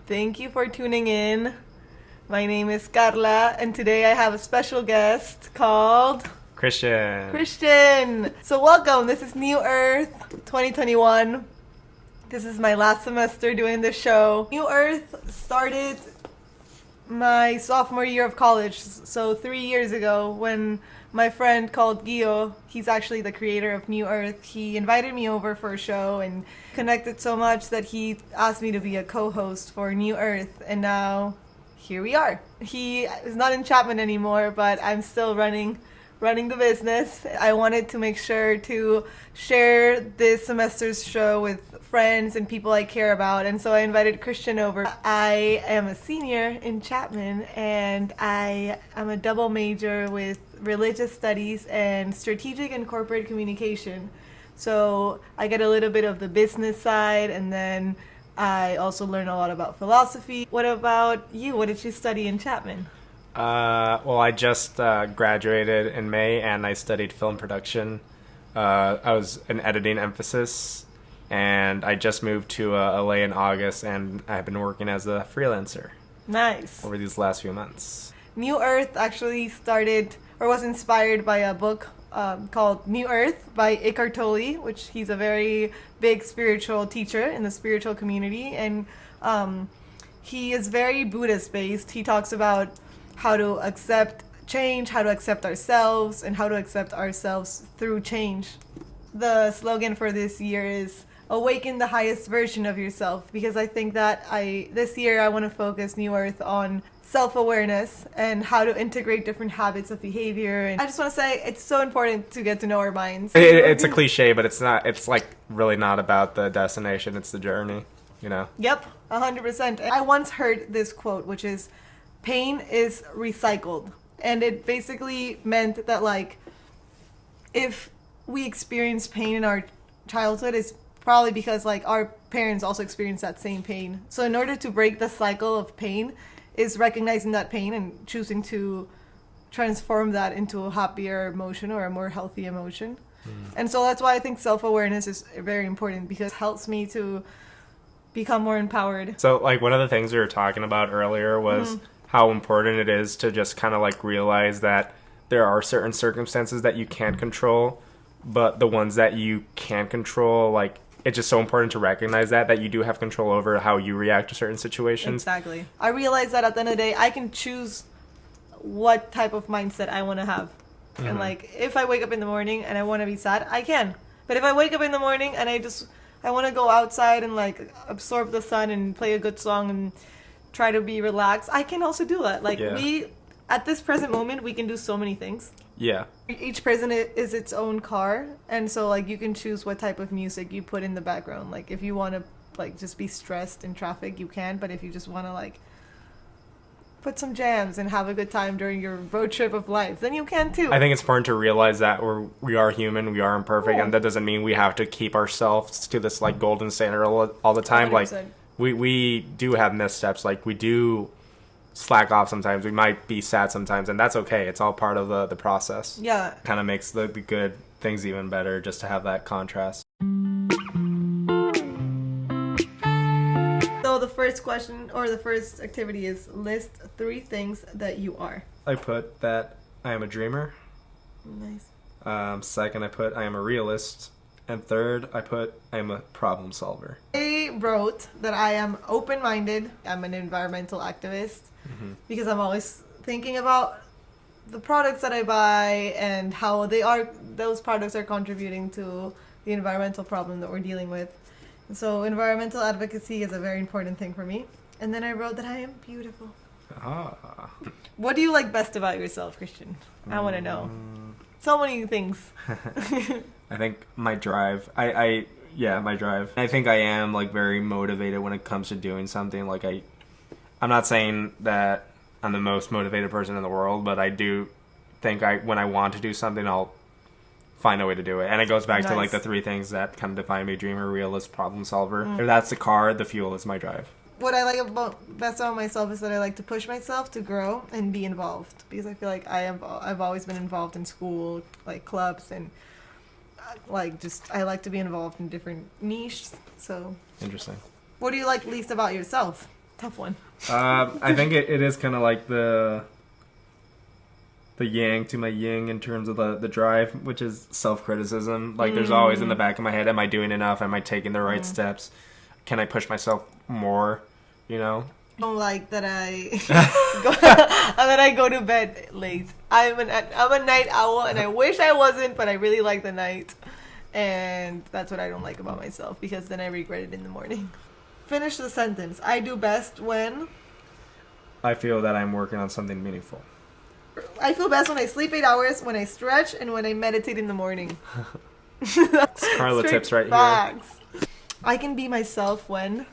Thank you for tuning in. My name is Carla, and today I have a special guest called Christian. So welcome. This is New Earth 2021. This is my last semester doing this show. New Earth started my sophomore year of college, so 3 years ago, when my friend called Guido, he's actually the creator of New Earth, he invited me over for a show and connected so much that he asked me to be a co-host for New Earth, and now here we are. He is not in Chapman anymore, but I'm still running the business. I wanted to make sure to share this semester's show with friends and people I care about, and so I invited Christian over. I am a senior in Chapman, and I am a double major with religious studies and strategic and corporate communication. So I get a little bit of the business side, and then I also learn a lot about philosophy. What about you? What did you study in Chapman? Well, I just graduated in May, and I studied film production. I was an editing emphasis, and I just moved to LA in August, and I've been working as a freelancer. Nice. Over these last few months. New Earth actually started, or was inspired by a book called New Earth by Eckhart Tolle, which he's a very big spiritual teacher in the spiritual community, and he is very Buddhist-based. He talks about how to accept change, how to accept ourselves, and how to accept ourselves through change. The slogan for this year is awaken the highest version of yourself, because I think that this year I want to focus New Earth on self-awareness and how to integrate different habits of behavior. And I just want to say it's so important to get to know our minds. It's a cliche, but it's not. It's like really not about the destination. It's the journey, you know? Yep, 100%. I once heard this quote, which is, pain is recycled. And it basically meant that, like, if we experience pain in our childhood, it's probably because, like, our parents also experienced that same pain. So in order to break the cycle of pain is recognizing that pain and choosing to transform that into a happier emotion or a more healthy emotion. And so that's why I think self-awareness is very important, because it helps me to become more empowered. So, like, one of the things we were talking about earlier was how important it is to just kind of, like, realize that there are certain circumstances that you can't control, but the ones that you can control, like, it's just so important to recognize that you do have control over how you react to certain situations. Exactly. I realize that at the end of the day, I can choose what type of mindset I want to have. And, like, if I wake up in the morning and I want to be sad, I can. But if I wake up in the morning and I want to go outside and, like, absorb the sun and play a good song and try to be relaxed, I can also do that. Like, at this present moment, we can do so many things. Yeah. Each person is its own car, and so, like, you can choose what type of music you put in the background. Like, if you want to, like, just be stressed in traffic, you can, but if you just want to, like, put some jams and have a good time during your road trip of life, then you can too. I think it's important to realize that we are human, we are imperfect, and that doesn't mean we have to keep ourselves to this, like, golden standard all the time. 100%. Like, we do have missteps, like, we do slack off sometimes, we might be sad sometimes, and that's okay. It's all part of the process. Yeah. Kind of makes the good things even better, just to have that contrast. So the first question, or the first activity, is list 3 things that you are. I put that I am a dreamer. Nice. Second, I put I am a realist. And third, I put I am a problem solver. I wrote that I am open-minded. I'm an environmental activist, because I'm always thinking about the products that I buy and how those products are contributing to the environmental problem that we're dealing with. And so environmental advocacy is a very important thing for me. And then I wrote that I am beautiful. What do you like best about yourself, Christian? I want to know. So many things. I think my drive. My drive. I think I am, like, very motivated when it comes to doing something. Like, I'm not saying that I'm the most motivated person in the world, but I do think when I want to do something, I'll find a way to do it. And it goes back to, like, the 3 things that kind of define me: dreamer, realist, problem solver. If that's the car, the fuel is my drive. What I like best about myself is that I like to push myself to grow and be involved, because I feel like I've always been involved in school, like, clubs, and like, just I like to be involved in different niches. So interesting. What do you like least about yourself? Tough one. I think it is kind of like the yang to my yin in terms of the drive, which is self-criticism. Like, there's always in the back of my head, am I doing enough? Am I taking the right steps? Can I push myself more? You know? I don't like that I go to bed late. I'm a night owl, and I wish I wasn't, but I really like the night. And that's what I don't like about myself, because then I regret it in the morning. Finish the sentence. I do best when... I feel that I'm working on something meaningful. I feel best when I sleep 8 hours, when I stretch, and when I meditate in the morning. Carla tips right facts. Here. I can be myself when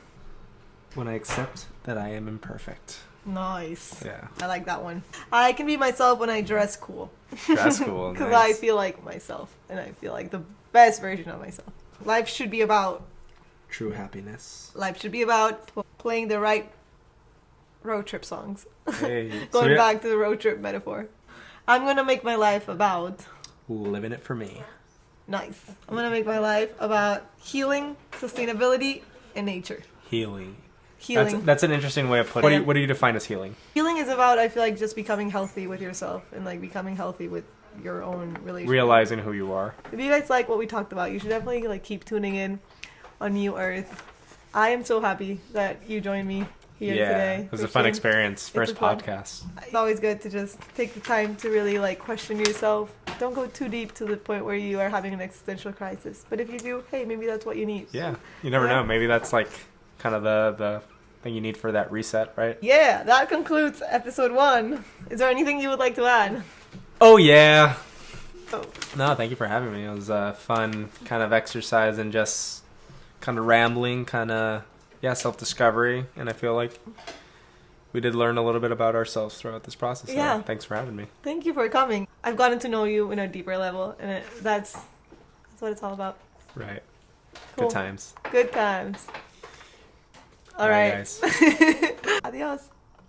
I accept that I am imperfect. Nice. Yeah. I like that one. I can be myself when I dress cool. Dress cool. Because nice. I feel like myself, and I feel like the best version of myself. Life should be about true happiness. Life should be about playing the right road trip songs. Hey, Going back to the road trip metaphor. I'm going to make my life about... living it for me. Nice. I'm going to make my life about healing, sustainability, and nature. Healing. That's an interesting way of putting it. What do you define as healing? Healing is about, I feel like, just becoming healthy with yourself and like becoming healthy with your own relationship. Realizing who you are. If you guys like what we talked about, you should definitely like keep tuning in on New Earth. I am so happy that you joined me here today. It was a fun experience. First podcast. It's always good to just take the time to really like question yourself. Don't go too deep to the point where you are having an existential crisis. But if you do, hey, maybe that's what you need. Yeah, you never know. Maybe that's like kind of the thing you need for that reset, right? Yeah, that concludes episode 1. Is there anything you would like to add? Oh, yeah. Oh. No, thank you for having me. It was a fun kind of exercise and just kind of rambling, kind of, self-discovery. And I feel like we did learn a little bit about ourselves throughout this process. So yeah. Thanks for having me. Thank you for coming. I've gotten to know you in a deeper level, and that's what it's all about. Right. Cool. Good times. Good times. All right. Guys. Adios.